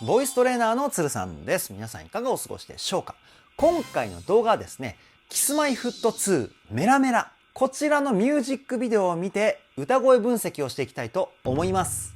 ボイストレーナーの鶴さんです。皆さんいかがお過ごしでしょうか。今回の動画はですね、Kiss-My-Foot2 メラメラ、こちらのミュージックビデオを見て歌声分析をしていきたいと思います。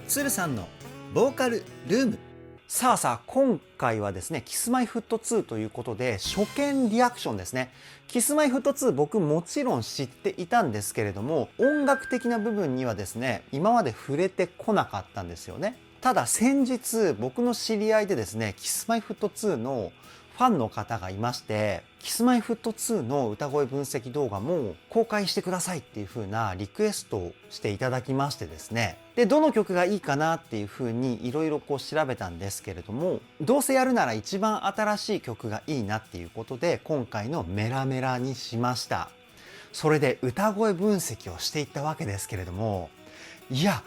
鶴さんのボーカルルーム。さあ今回はですね Kiss-My-Foot2 ということで初見リアクションですね。Kiss-My-Foot2 僕もちろん知っていたんですけれども、音楽的な部分にはですね今まで触れてこなかったんですよね。ただ先日僕の知り合いでですね Kiss-My-Foot2 のファンの方がいまして、Kiss-My-Foot2 の歌声分析動画も公開してくださいっていう風なリクエストをしていただきましてですね、でどの曲がいいかなっていう風にいろいろ調べたんですけれども、どうせやるなら一番新しい曲がいいなっていうことで今回のメラメラにしました。それで歌声分析をしていったわけですけれども、や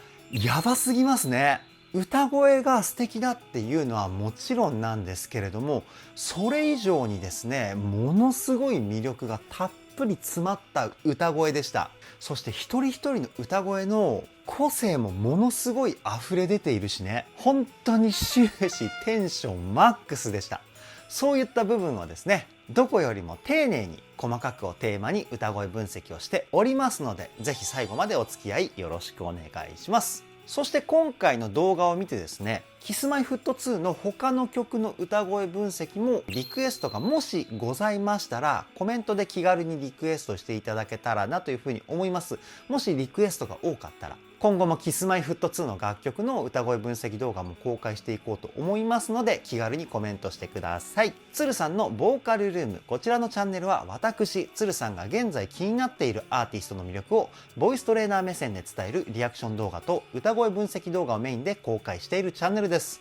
ばすぎますね。歌声が素敵だっていうのはもちろんなんですけれども、それ以上にですねものすごい魅力がたっぷり詰まった歌声でした。そして一人一人の歌声の個性もものすごい溢れ出ているしね、本当に終始テンションマックスでした。そういった部分はですねどこよりも丁寧に細かくをテーマに歌声分析をしておりますので、ぜひ最後までお付き合いよろしくお願いします。そして今回の動画を見てですね Kiss-My-Foot2 の他の曲の歌声分析もリクエストがもしございましたらコメントで気軽にリクエストしていただけたらなというふうに思います。もしリクエストが多かったら今後も Kiss-My-Foot2 の楽曲の歌声分析動画も公開していこうと思いますので、気軽にコメントしてください。鶴さんのボーカルルーム、こちらのチャンネルは私鶴さんが現在気になっているアーティストの魅力をボイストレーナー目線で伝えるリアクション動画と歌声分析動画をメインで公開しているチャンネルです。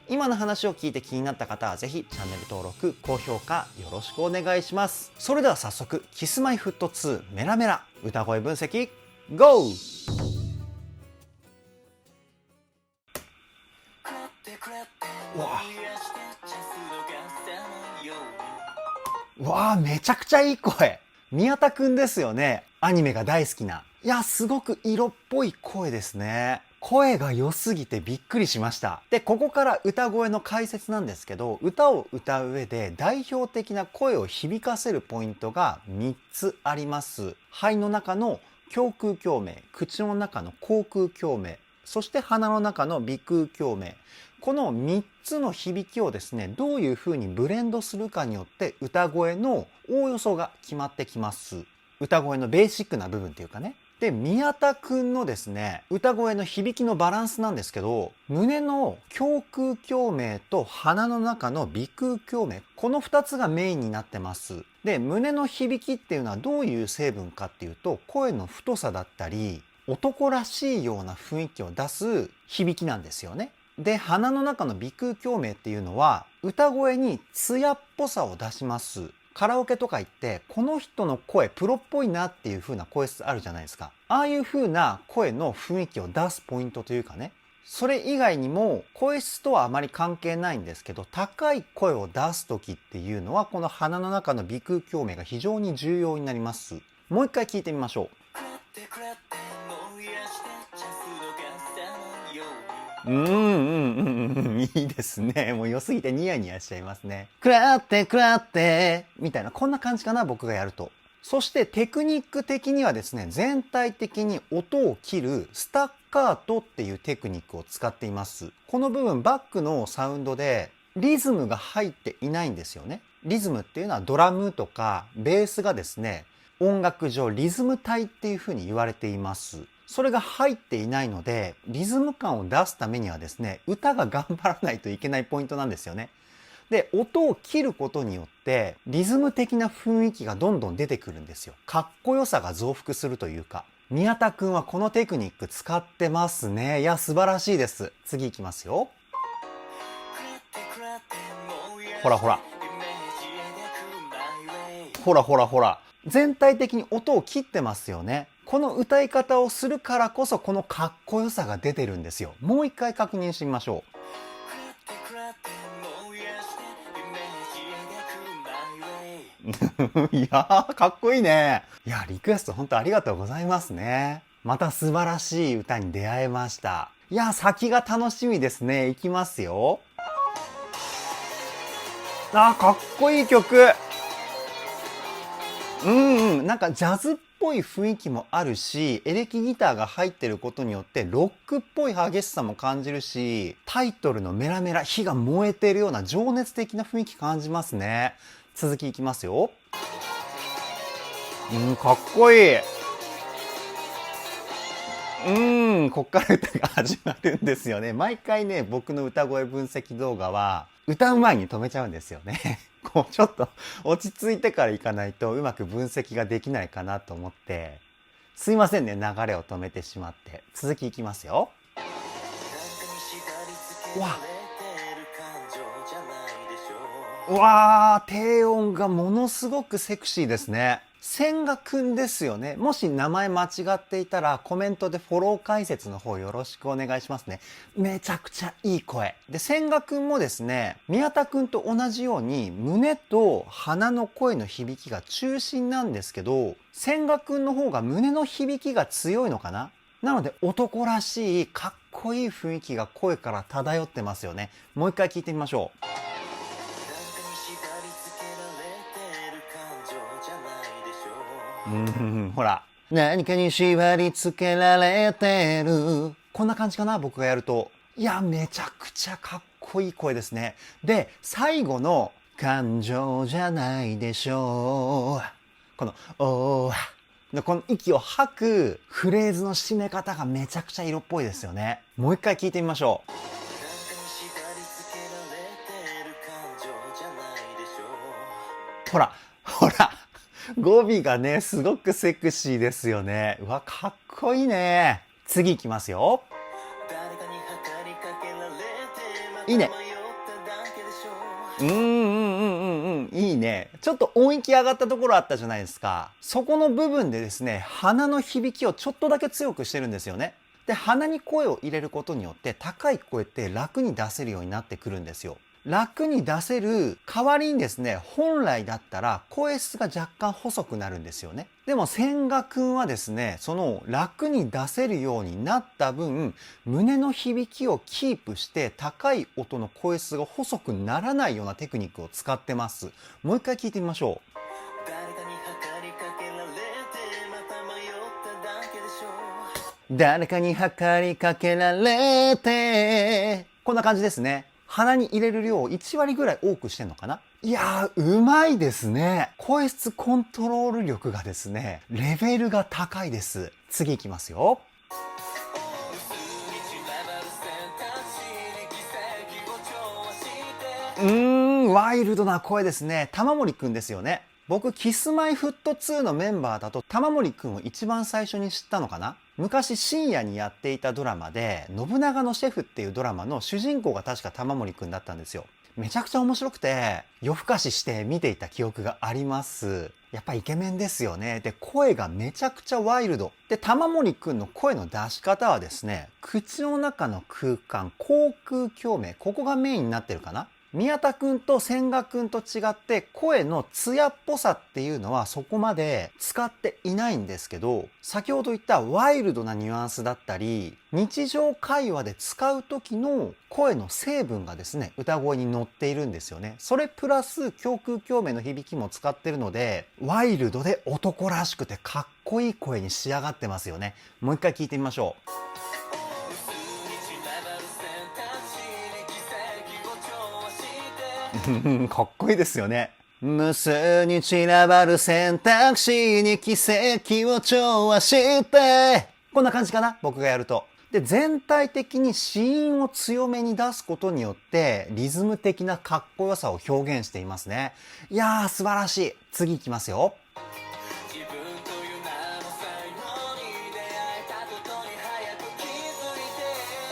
今の話を聞いて気になった方はぜひチャンネル登録、高評価よろしくお願いします。それでは早速 Kiss-My-Foot2 メラメラ歌声分析 GO!わあ、めちゃくちゃいい声。宮田くんですよね。アニメが大好きな。いや、すごく色っぽい声ですね。声が良すぎてびっくりしました。で、ここから歌声の解説なんですけど、歌を歌う上で代表的な声を響かせるポイントが3つあります。肺の中の胸腔共鳴、口の中の口腔共鳴、そして鼻の中の鼻腔共鳴。この3つの響きをですね、どういう風にブレンドするかによって歌声のおおよそが決まってきます。歌声のベーシックな部分っていうかね。で、宮田くんのですね、歌声の響きのバランスなんですけど、胸の胸腔共鳴と鼻の中の鼻腔共鳴、この2つがメインになってます。で、胸の響きっていうのはどういう成分かっていうと、声の太さだったり、男らしいような雰囲気を出す響きなんですよね。で、鼻の中の鼻腔共鳴っていうのは歌声に艶っぽさを出します。カラオケとか行ってこの人の声プロっぽいなっていう風な声質あるじゃないですか。ああいう風な声の雰囲気を出すポイントというかね、それ以外にも声質とはあまり関係ないんですけど、高い声を出す時っていうのはこの鼻の中の鼻腔共鳴が非常に重要になります。もう一回聞いてみましょう。いいですね。もう良すぎてニヤニヤしちゃいますね。くらってみたいな、こんな感じかな、僕がやると。そしてテクニック的にはですね、全体的に音を切るスタッカートっていうテクニックを使っています。この部分バックのサウンドでリズムが入っていないんですよね。リズムっていうのはドラムとかベースがですね、音楽上リズム体っていう風に言われています。それが入っていないので、リズム感を出すためにはですね、歌が頑張らないといけないポイントなんですよね。で、音を切ることによってリズム的な雰囲気がどんどん出てくるんですよ。かっこよさが増幅するというか。宮田くんはこのテクニック使ってますね。いや、素晴らしいです。次いきますよ。ほらほら。ほら。全体的に音を切ってますよね。この歌い方をするからこそこのかっこよさが出てるんですよ。もう一回確認してみましょう。いやー、かっこいいね。いや、リクエスト本当ありがとうございますね。また素晴らしい歌に出会えました。いや、先が楽しみですね。いきますよ。あ、かっこいい曲。なんかジャズっぽい雰囲気もあるし、エレキギターが入ってることによってロックっぽい激しさも感じるし、タイトルのメラメラ火が燃えているような情熱的な雰囲気感じますね。続きいきますよ。かっこいい。こっから歌が始まるんですよね。毎回ね、僕の歌声分析動画は歌う前に止めちゃうんですよね。こうちょっと落ち着いてから行かないとうまく分析ができないかなと思って、すいませんね、流れを止めてしまって。続きいきますよ。うわー、低音がものすごくセクシーですね。千賀くんですよね。もし名前間違っていたらコメントでフォロー解説の方よろしくお願いしますね。めちゃくちゃいい声。で、千賀くんもですね、宮田くんと同じように胸と鼻の声の響きが中心なんですけど、千賀くんの方が胸の響きが強いのかな？なので男らしいかっこいい雰囲気が声から漂ってますよね。もう一回聞いてみましょう。ほら。何かに縛り付けられてる。こんな感じかな、僕がやると。いや、めちゃくちゃかっこいい声ですね。で、最後の感情じゃないでしょう。この、おー。この息を吐くフレーズの締め方がめちゃくちゃ色っぽいですよね。もう一回聞いてみましょう。ほら、ほら。語尾がね、すごくセクシーですよね。うわ、かっこいいね。次いきますよ。いいね。いいね。ちょっと音域上がったところあったじゃないですか。そこの部分でですね、鼻の響きをちょっとだけ強くしてるんですよね。で、鼻に声を入れることによって高い声って楽に出せるようになってくるんですよ。楽に出せる代わりにですね、本来だったら声質が若干細くなるんですよね。でも千賀くんはですね、その楽に出せるようになった分、胸の響きをキープして高い音の声質が細くならないようなテクニックを使ってます。もう一回聞いてみましょう。誰かに測りかけられて、こんな感じですね。鼻に入れる量を1割ぐらい多くしてんのかな。いやー、うまいですね。声質コントロール力がですね、レベルが高いです。次いきますよ。ワイルドな声ですね。玉森くんですよね。僕、キスマイフット2のメンバーだと玉森くんを一番最初に知ったのかな。昔深夜にやっていたドラマで、信長のシェフっていうドラマの主人公が確か玉森くんだったんですよ。めちゃくちゃ面白くて、夜更かしして見ていた記憶があります。やっぱイケメンですよね。で、声がめちゃくちゃワイルド。で、玉森くんの声の出し方はですね、口の中の空間、口腔共鳴、ここがメインになってるかな。宮田くんと千賀くんと違って声の艶っぽさっていうのはそこまで使っていないんですけど、先ほど言ったワイルドなニュアンスだったり、日常会話で使う時の声の成分がですね、歌声に乗っているんですよね。それプラス胸腔共鳴の響きも使ってるので、ワイルドで男らしくてかっこいい声に仕上がってますよね。もう一回聞いてみましょう。かっこいいですよね。無数に散らばる選択肢に奇跡を調和して。こんな感じかな、僕がやると。で、全体的に子音を強めに出すことによって、リズム的なかっこよさを表現していますね。いやー、素晴らしい。次いきますよ。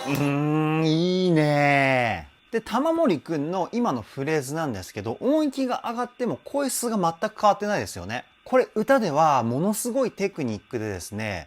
いいねー。で、玉森くんの今のフレーズなんですけど、音域が上がっても声質が全く変わってないですよね。これ歌ではものすごいテクニックでですね、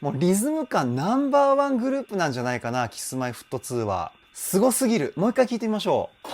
もうリズム感ナンバーワングループなんじゃないかな、キスマイフット2は。すごすぎる。もう一回聞いてみましょう。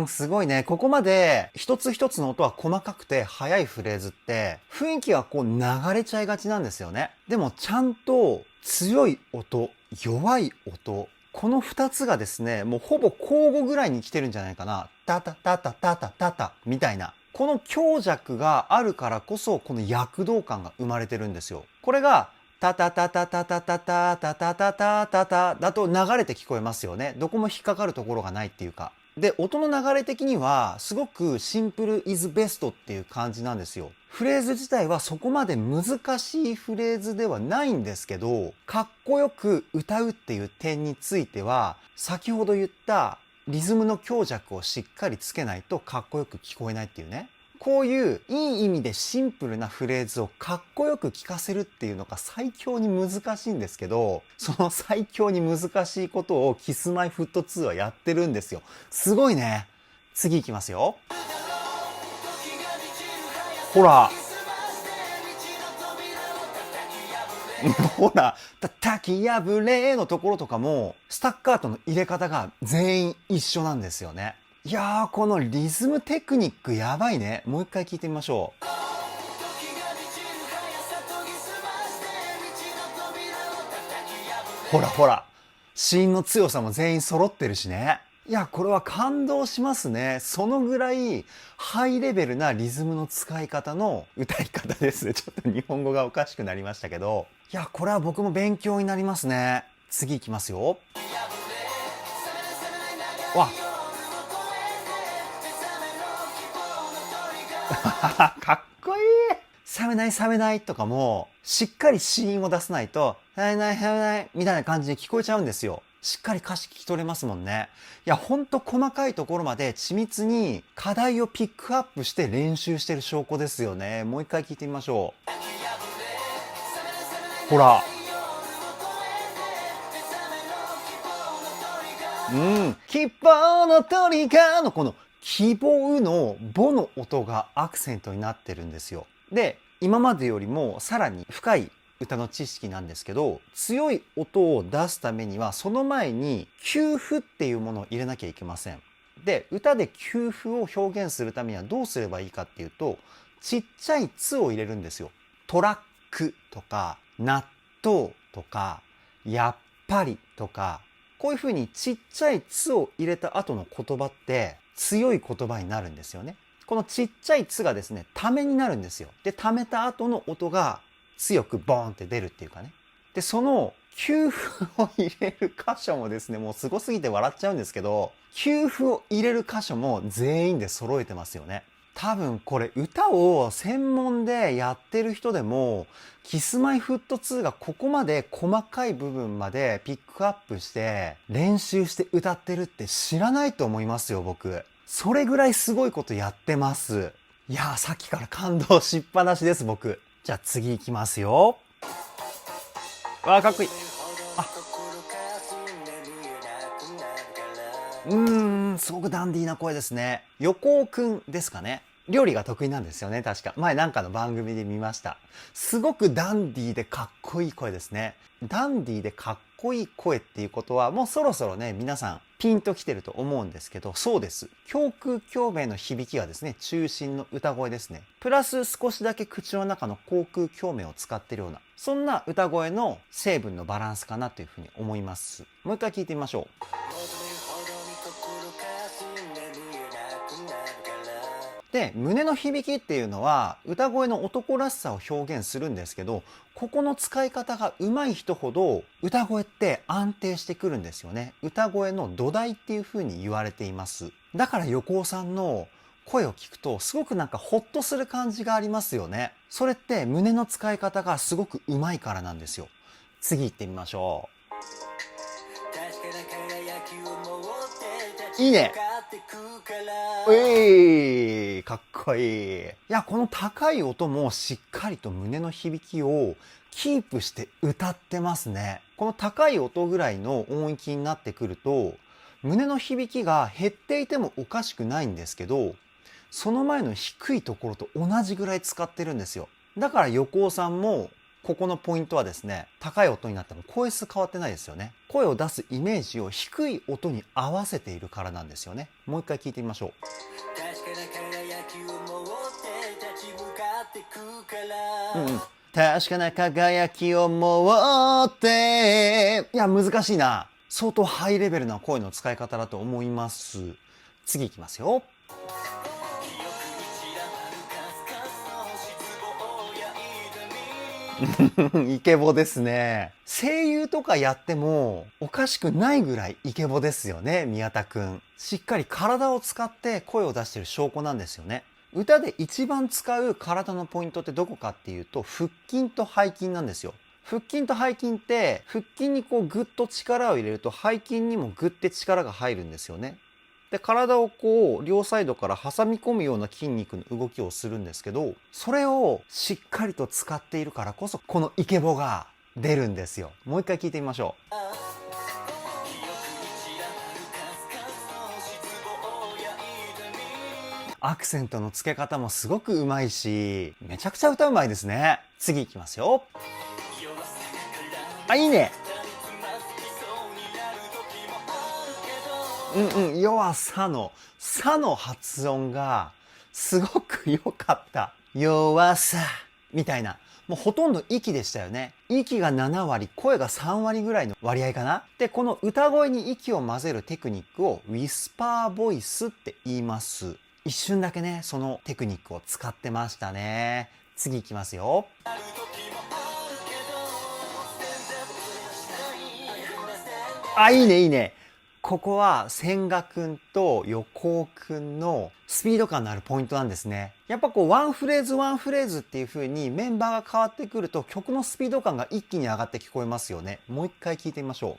すごいね。ここまで一つ一つの音は細かくて速いフレーズって雰囲気がこう流れちゃいがちなんですよね。でもちゃんと強い音、弱い音、この2つがですね、もうほぼ交互ぐらいに来てるんじゃないかな。タタタタタタタタみたいな。この強弱があるからこそこの躍動感が生まれてるんですよ。これがタタタタタタタタタタタタタタだと流れて聞こえますよね。どこも引っかかるところがないっていうか。で、音の流れ的にはすごくシンプルイズベストっていう感じなんですよ。フレーズ自体はそこまで難しいフレーズではないんですけど、かっこよく歌うっていう点については、先ほど言ったリズムの強弱をしっかりつけないとかっこよく聞こえないっていうね。こういういい意味でシンプルなフレーズをかっこよく聞かせるっていうのが最強に難しいんですけど、その最強に難しいことをキスマイフット2はやってるんですよ。すごいね。次いきますよ。ほら。ほら、叩き破れのところとかも、スタッカートの入れ方が全員一緒なんですよね。いやー、このリズムテクニックやばいね。もう一回聞いてみましょう。ほらほら、子音の強さも全員揃ってるしね。いや、これは感動しますね。そのぐらいハイレベルなリズムの使い方の歌い方ですね。ちょっと日本語がおかしくなりましたけど。いや、これは僕も勉強になりますね。次いきますよ。わかっこいい。冷めない冷めないとかも、しっかり子音を出さないと、冷めない冷めないみたいな感じで聞こえちゃうんですよ。しっかり歌詞聞き取れますもんね。いや、ほんと細かいところまで緻密に課題をピックアップして練習してる証拠ですよね。もう一回聞いてみましょう。ほら。希望のトリガーのこの希望の母の音がアクセントになってるんですよ。で、今までよりもさらに深い歌の知識なんですけど、強い音を出すためにはその前に休符っていうものを入れなきゃいけません。で、歌で休符を表現するためにはどうすればいいかっていうと、ちっちゃいつを入れるんですよ。トラックとか、納豆とか、やっぱりとか、こういうふうにちっちゃいつを入れた後の言葉って強い言葉になるんですよね。このちっちゃいつがですね、ためになるんですよ。で、ためた後の音が強くボーンって出るっていうかね。で、その休符を入れる箇所もですね、もうすごすぎて笑っちゃうんですけど、休符を入れる箇所も全員で揃えてますよね。多分これ歌を専門でやってる人でもキスマイフット2がここまで細かい部分までピックアップして練習して歌ってるって知らないと思いますよ僕。それぐらいすごいことやってます。いやー、さっきから感動しっぱなしです僕。じゃあ次いきますよ。わー、かっこいい。すごくダンディーな声ですね。横尾くんですかね。料理が得意なんですよね、確か。前なんかの番組で見ました。すごくダンディーでかっこいい声ですね。ダンディーでかっこいい声っていうことは、もうそろそろね、皆さんピンときてると思うんですけど、そうです。胸腔共鳴の響きがですね、中心の歌声ですね。プラス少しだけ口の中の口腔共鳴を使ってるような、そんな歌声の成分のバランスかなというふうに思います。もう一回聞いてみましょう。で、胸の響きっていうのは歌声の男らしさを表現するんですけど、ここの使い方が上手い人ほど歌声って安定してくるんですよね。歌声の土台っていう風に言われています。だから横尾さんの声を聞くとすごくなんかホッとする感じがありますよね。それって胸の使い方がすごく上手いからなんですよ。次行ってみましょう。いいね。かっこいい。いや、この高い音もしっかりと胸の響きをキープして歌ってますね。この高い音ぐらいの音域になってくると、胸の響きが減っていてもおかしくないんですけど、その前の低いところと同じぐらい使ってるんですよ。だから横尾さんもここのポイントはですね、高い音になっても声質変わってないですよね。声を出すイメージを低い音に合わせているからなんですよね。もう一回聞いてみましょう。確かな輝きを持って、いや難しいな。相当ハイレベルな声の使い方だと思います。次いきますよ。イケボですね。声優とかやってもおかしくないぐらいイケボですよね、宮田くん。しっかり体を使って声を出してる証拠なんですよね。歌で一番使う体のポイントってどこかっていうと、腹筋と背筋なんですよ。腹筋と背筋って、腹筋にこうグッと力を入れると背筋にもグッて力が入るんですよね。で、体をこう両サイドから挟み込むような筋肉の動きをするんですけど、それをしっかりと使っているからこそこのイケボが出るんですよ。もう一回聞いてみましょう。アクセントの付け方もすごくうまいし、めちゃくちゃ歌うまいですね。次いきますよ。あ、いいね。弱さの発音がすごく良かった。弱さみたいな。もうほとんど息でしたよね。息が7割、声が3割ぐらいの割合かな。で、この歌声に息を混ぜるテクニックをウィスパーボイスって言います。一瞬だけね、そのテクニックを使ってましたね。次いきますよ。あ、いいねいいね。ここは千賀くんと横尾くんのスピード感のあるポイントなんですね。やっぱこうワンフレーズワンフレーズっていう風にメンバーが変わってくると曲のスピード感が一気に上がって聞こえますよね。もう一回聞いてみましょ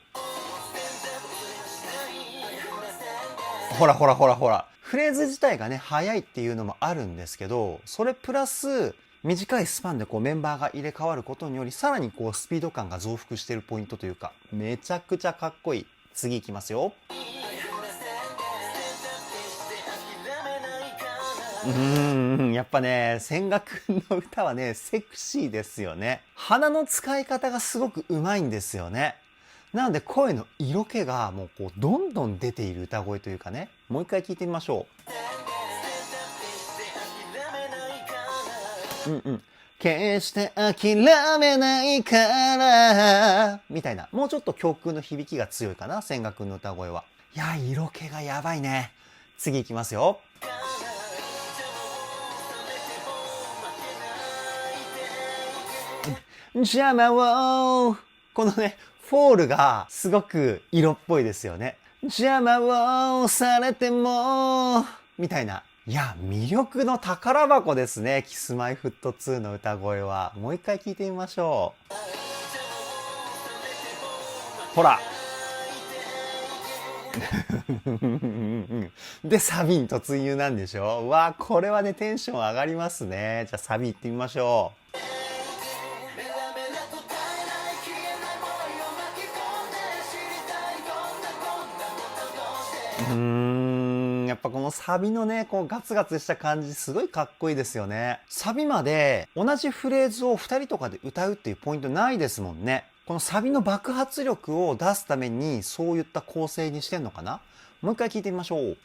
う。ほらほらほらほら。フレーズ自体がね、速いっていうのもあるんですけど、それプラス短いスパンでこうメンバーが入れ替わることによりさらにこうスピード感が増幅しているポイントというか、めちゃくちゃかっこいい。次いきますよ。やっぱね、千賀くんの歌はね、セクシーですよね。鼻の使い方がすごくうまいんですよね。なので声の色気がもうこうどんどん出ている歌声というかね。もう一回聞いてみましょう。決して諦めないからみたいな。もうちょっと教訓の響きが強いかな、千賀くんの歌声は。いや、色気がやばいね。次いきますよ。邪魔を、このね、フォールがすごく色っぽいですよね。邪魔をされても、みたいな。いや、魅力の宝箱ですね。Kiss-My-Ｆｔ2 の歌声は。もう一回聞いてみましょう。ほら。で、サビに突入なんでしょ。うわ、これはね、テンション上がりますね。じゃあサビ行ってみましょう。やっぱこのサビのね、こうガツガツした感じすごいかっこいいですよね。サビまで同じフレーズを2人とかで歌うっていうポイントないですもんね。このサビの爆発力を出すためにそういった構成にしてんのかな。もう一回聞いてみましょう。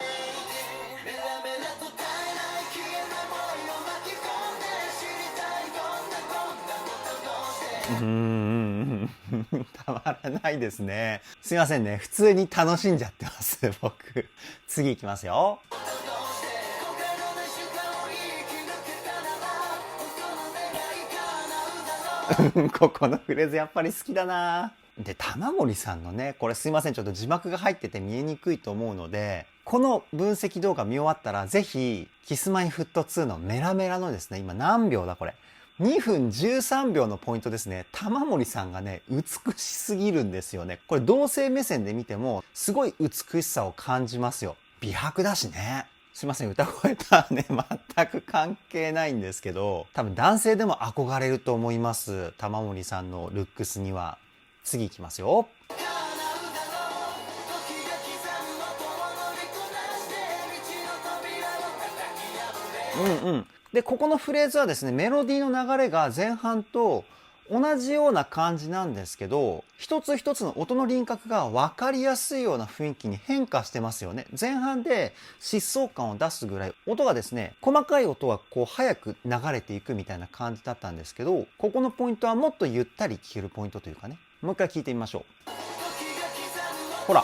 たまらないですね。すいませんね。普通に楽しんじゃってます、僕。次いきますよ。ここのフレーズやっぱり好きだな。で、玉森さんのね、これすいません。ちょっと字幕が入ってて見えにくいと思うので、この分析動画見終わったら、ぜひ、Kiss-My-Ft2 のメラメラのですね、今何秒だこれ。2分13秒のポイントですね。玉森さんがね、美しすぎるんですよね。これ同性目線で見ても、すごい美しさを感じますよ。美白だしね。すいません、歌声とはね、全く関係ないんですけど、多分男性でも憧れると思います。玉森さんのルックスには。次いきますよ。うんうん。で、ここのフレーズはですね、メロディーの流れが前半と同じような感じなんですけど、一つ一つの音の輪郭が分かりやすいような雰囲気に変化してますよね。前半で疾走感を出すぐらい、音がですね、細かい音がこう早く流れていくみたいな感じだったんですけど、ここのポイントはもっとゆったり聴けるポイントというかね。もう一回聴いてみましょう。ほら。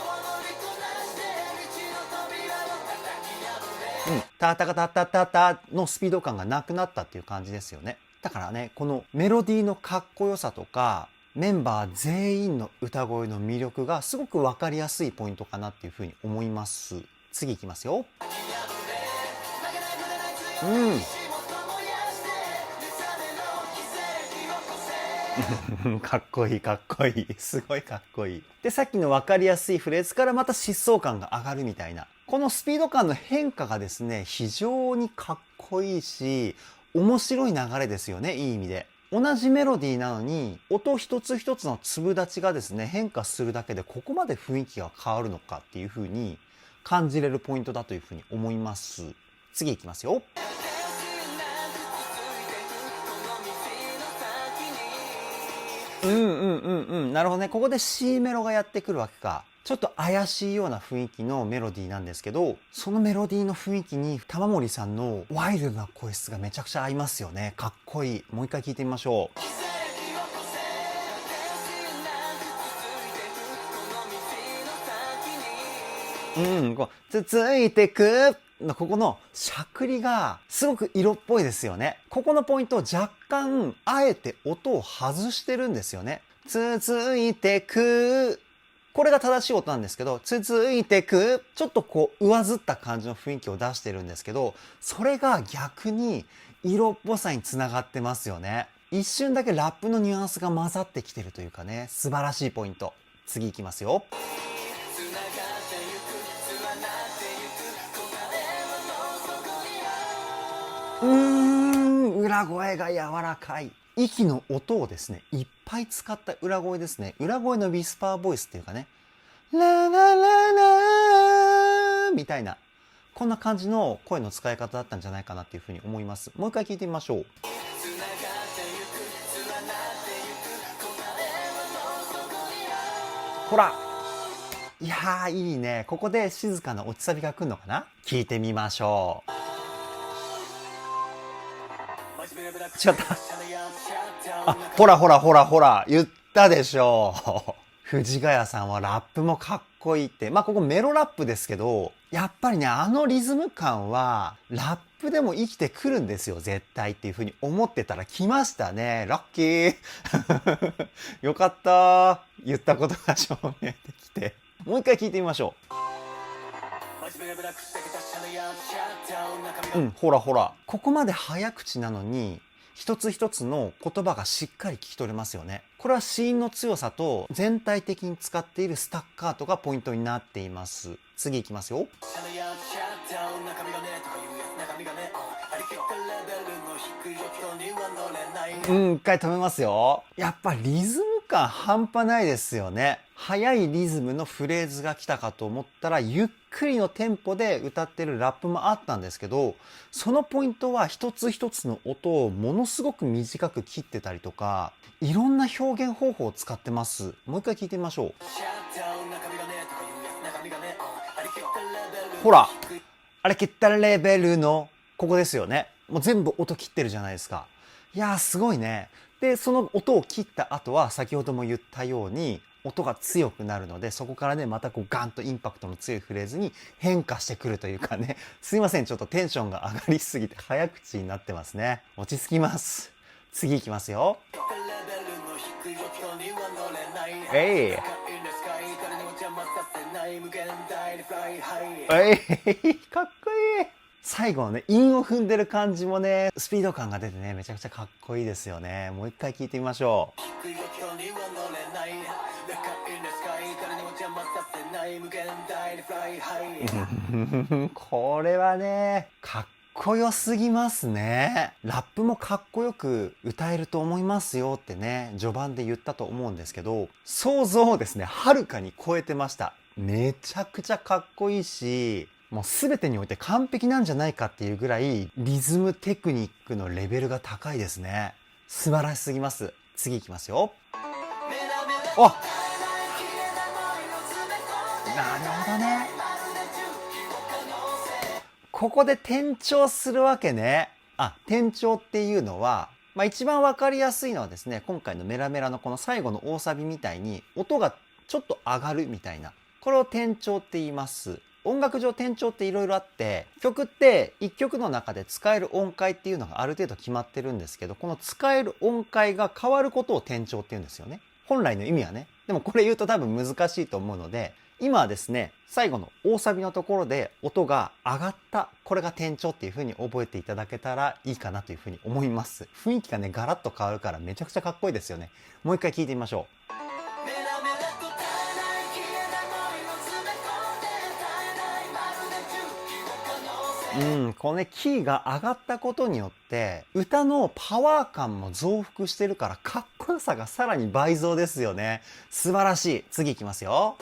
タタカタタタタのスピード感がなくなったっていう感じですよね。だからね、このメロディーのかっこよさとか、メンバー全員の歌声の魅力がすごくわかりやすいポイントかなっていうふうに思います。次いきますよ。かっこいいかっこいい。すごいかっこいい。で、さっきの分かりやすいフレーズからまた疾走感が上がるみたいな。このスピード感の変化がですね、非常にかっこいいし、面白い流れですよね、いい意味で。同じメロディーなのに、音一つ一つの粒立ちがですね、変化するだけでここまで雰囲気が変わるのかっていう風に感じれるポイントだという風に思います。次いきますよ。なるほどね。ここで C メロがやってくるわけか。ちょっと怪しいような雰囲気のメロディーなんですけど、そのメロディーの雰囲気に玉森さんのワイルドな声質がめちゃくちゃ合いますよね。かっこいい。もう一回聞いてみましょう。こう続いてくのここのしゃくりがすごく色っぽいですよね。ここのポイントを若干あえて音を外してるんですよね。続いてく。これが正しい音なんですけど、続いてく。ちょっとこう上ずった感じの雰囲気を出してるんですけど、それが逆に色っぽさにつながってますよね。一瞬だけラップのニュアンスが混ざってきてるというかね、素晴らしいポイント。次いきますよ。裏声が柔らかい。息の音をですね、いっぱい使った裏声ですね。裏声のウィスパーボイスっていうかね、ララララーみたいな、こんな感じの声の使い方だったんじゃないかなっていうふうに思います。もう一回聞いてみましょう。ほら。いやー、いいね。ここで静かな落ちサビが来るのかな？聞いてみましょう。違った。あ、ほらほらほらほら、言ったでしょう。藤ヶ谷さんはラップもかっこいいって。まあここメロラップですけど、やっぱりね、あのリズム感は、ラップでも生きてくるんですよ、絶対っていう風に思ってたら来ましたね。ラッキー。よかった。言ったことが証明できて。もう一回聞いてみましょう。ほらほら。ここまで早口なのに、一つ一つの言葉がしっかり聞き取れますよね。これは子音の強さと全体的に使っているスタッカートがポイントになっています。次いきますよ。一回止めますよ。やっぱリズム感半端ないですよね。速いリズムのフレーズが来たかと思ったら、ゆっくりのテンポで歌ってるラップもあったんですけど、そのポイントは一つ一つの音をものすごく短く切ってたりとか、いろんな表現方法を使ってます。もう一回聞いてみましょう。ほら、あれ切ったレベルの、ここですよね。もう全部音切ってるじゃないですか。いやーすごいね。で、その音を切った後は先ほども言ったように音が強くなるので、そこからね、またこうガンとインパクトの強いフレーズに変化してくるというかね。すいません。ちょっとテンションが上がりすぎて早口になってますね。落ち着きます。次いきますよ。えい。かっこいい。最後のね、韻を踏んでる感じもね、スピード感が出てね、めちゃくちゃかっこいいですよね。もう一回聞いてみましょう。これはね、かっこよすぎますね。ラップもかっこよく歌えると思いますよってね、序盤で言ったと思うんですけど、想像をですね、はるかに超えてました。めちゃくちゃかっこいいし、もう全てにおいて完璧なんじゃないかっていうぐらいリズムテクニックのレベルが高いですね。素晴らしすぎます。次いきますよ。お、なるほどね。ここで転調するわけね。転調っていうのは、一番わかりやすいのはですね、今回のメラメラのこの最後の大サビみたいに音がちょっと上がるみたいな、これを転調って言います。音楽上転調っていろいろあって、曲って一曲の中で使える音階っていうのがある程度決まってるんですけど、この使える音階が変わることを転調って言うんですよね。本来の意味はね。でもこれ言うと多分難しいと思うので、今はですね、最後の大サビのところで音が上がった、これが転調っていう風に覚えていただけたらいいかなという風に思います。雰囲気がね、ガラッと変わるからめちゃくちゃかっこいいですよね。もう一回聞いてみましょう。このね、キーが上がったことによって歌のパワー感も増幅してるからかっこよさがさらに倍増ですよね。素晴らしい。次いきますよ。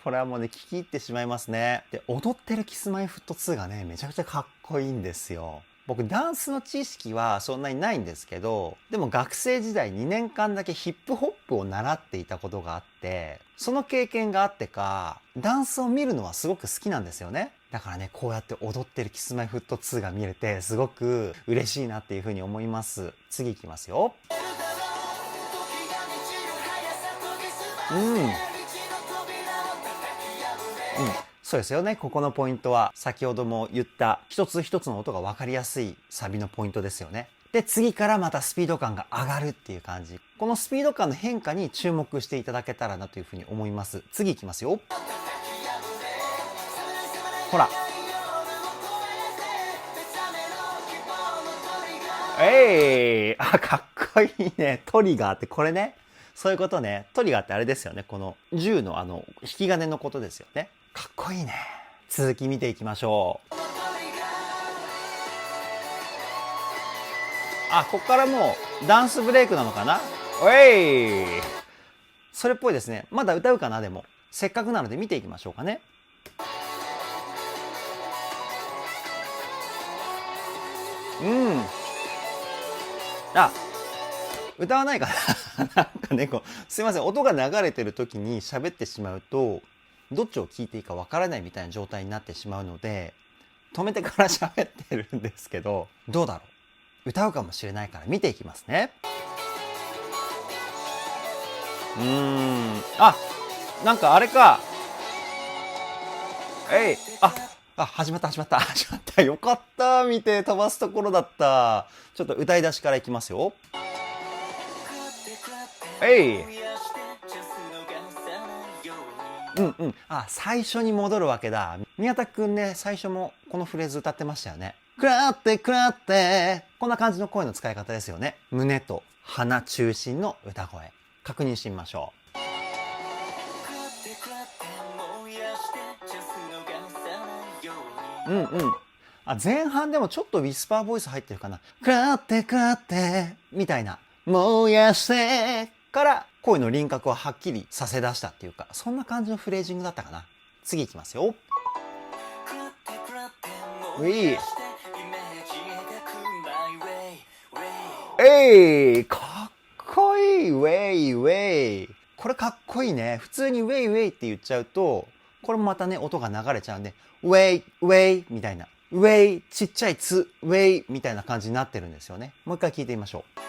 これはもうね、聞き入ってしまいますね。で、踊ってるキスマイフット2がね、めちゃくちゃかっこいいんですよ。僕ダンスの知識はそんなにないんですけど、でも学生時代2年間だけヒップホップを習っていたことがあって、その経験があってか、ダンスを見るのはすごく好きなんですよね。だからね、こうやって踊ってるキスマイフット2が見れて、すごく嬉しいなっていうふうに思います。次いきますよ。そうですよね。ここのポイントは先ほども言った一つ一つの音が分かりやすいサビのポイントですよね。で、次からまたスピード感が上がるっていう感じ。このスピード感の変化に注目していただけたらなというふうに思います。次いきますよ。ほら。かっこいいね。トリガーってこれね。そういうことね。トリガーってあれですよね。この銃の引き金のことですよね。かっこいいね。続き見ていきましょう。こっからもうダンスブレイクなのかな。それっぽいですね。まだ歌うかな。でもせっかくなので見ていきましょうかね。歌わないかな。なんかね、すいません。音が流れてる時に喋ってしまうと、どっちを聞いていいかわからないみたいな状態になってしまうので、止めてから喋ってるんですけど、どうだろう。歌うかもしれないから見ていきますね。なんかあれか。始まった。よかった。見て飛ばすところだった。ちょっと歌い出しからいきますよ。最初に戻るわけだ。宮田くんね、最初もこのフレーズ歌ってましたよね。くらってくらって。こんな感じの声の使い方ですよね。胸と鼻中心の歌声。確認してみましょう。前半でもちょっとウィスパーボイス入ってるかな。くらってくらってみたいな。燃やしてから声の輪郭をはっきりさせ出したっていうか、そんな感じのフレージングだったかな。次いきますよ。かっこいい。ウェイウェイ。これかっこいいね。普通にウェイウェイって言っちゃうと、これもまたね、音が流れちゃうんで、ウェイウェイみたいな。ウェイ、ちっちゃいつ、ウェイみたいな感じになってるんですよね。もう一回聞いてみましょう。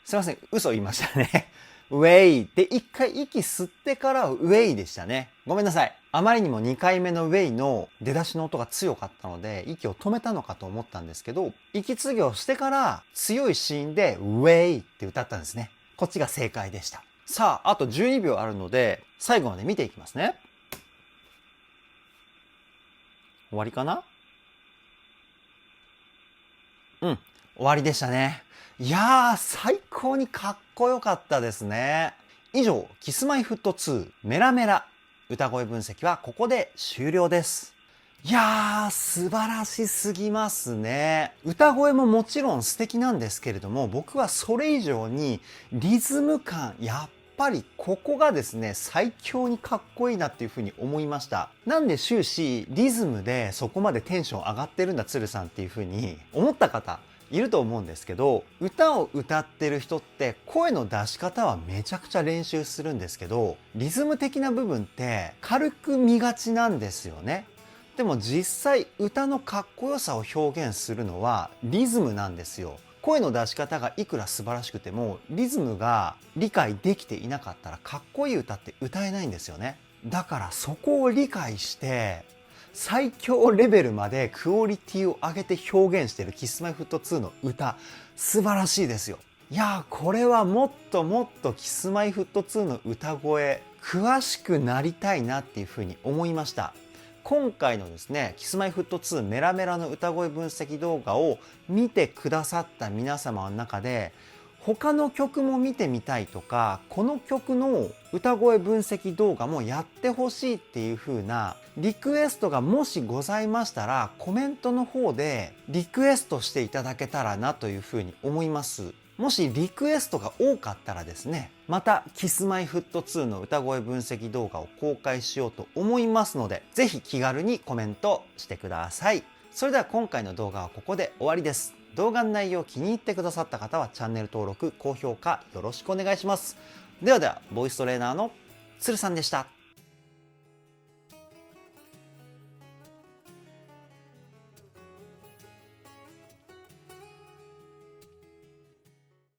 すいません。嘘言いましたね。ウェイって一回息吸ってからウェイでしたね。ごめんなさい。あまりにも2回目のウェイの出だしの音が強かったので、息を止めたのかと思ったんですけど、息継ぎをしてから強いシーンでウェイって歌ったんですね。こっちが正解でした。さあ、あと12秒あるので、最後まで見ていきますね。終わりかな？終わりでしたね。いやー、最高にかっこよかったですね。以上、キスマイフット2メラメラ歌声分析はここで終了です。いやー、素晴らしすぎますね。歌声ももちろん素敵なんですけれども、僕はそれ以上にリズム感、やっぱりここがですね、最強にかっこいいなっていうふうに思いました。なんで終始リズムでそこまでテンション上がってるんだ、鶴さんっていうふうに思った方、いると思うんですけど、歌を歌ってる人って声の出し方はめちゃくちゃ練習するんですけど、リズム的な部分って軽く見がちなんですよね。でも実際歌のかっこよさを表現するのはリズムなんですよ。声の出し方がいくら素晴らしくてもリズムが理解できていなかったらかっこいい歌って歌えないんですよね。だからそこを理解して最強レベルまでクオリティを上げて表現している Kiss-My-Fut2 の歌、素晴らしいですよ。いやー、これはもっともっと Kiss-My-Fut2 の歌声詳しくなりたいなっていうふうに思いました。今回のですね Kiss-My-Fut2 メラメラの歌声分析動画を見てくださった皆様の中で他の曲も見てみたいとか、この曲の歌声分析動画もやってほしいっていう風なリクエストがもしございましたら、コメントの方でリクエストしていただけたらなという風に思います。もしリクエストが多かったらですね、また Kiss-My-Fut2 の歌声分析動画を公開しようと思いますので、ぜひ気軽にコメントしてください。それでは今回の動画はここで終わりです。動画の内容を気に入ってくださった方はチャンネル登録、高評価よろしくお願いします。ではでは、ボイストレーナーの鶴さんでした。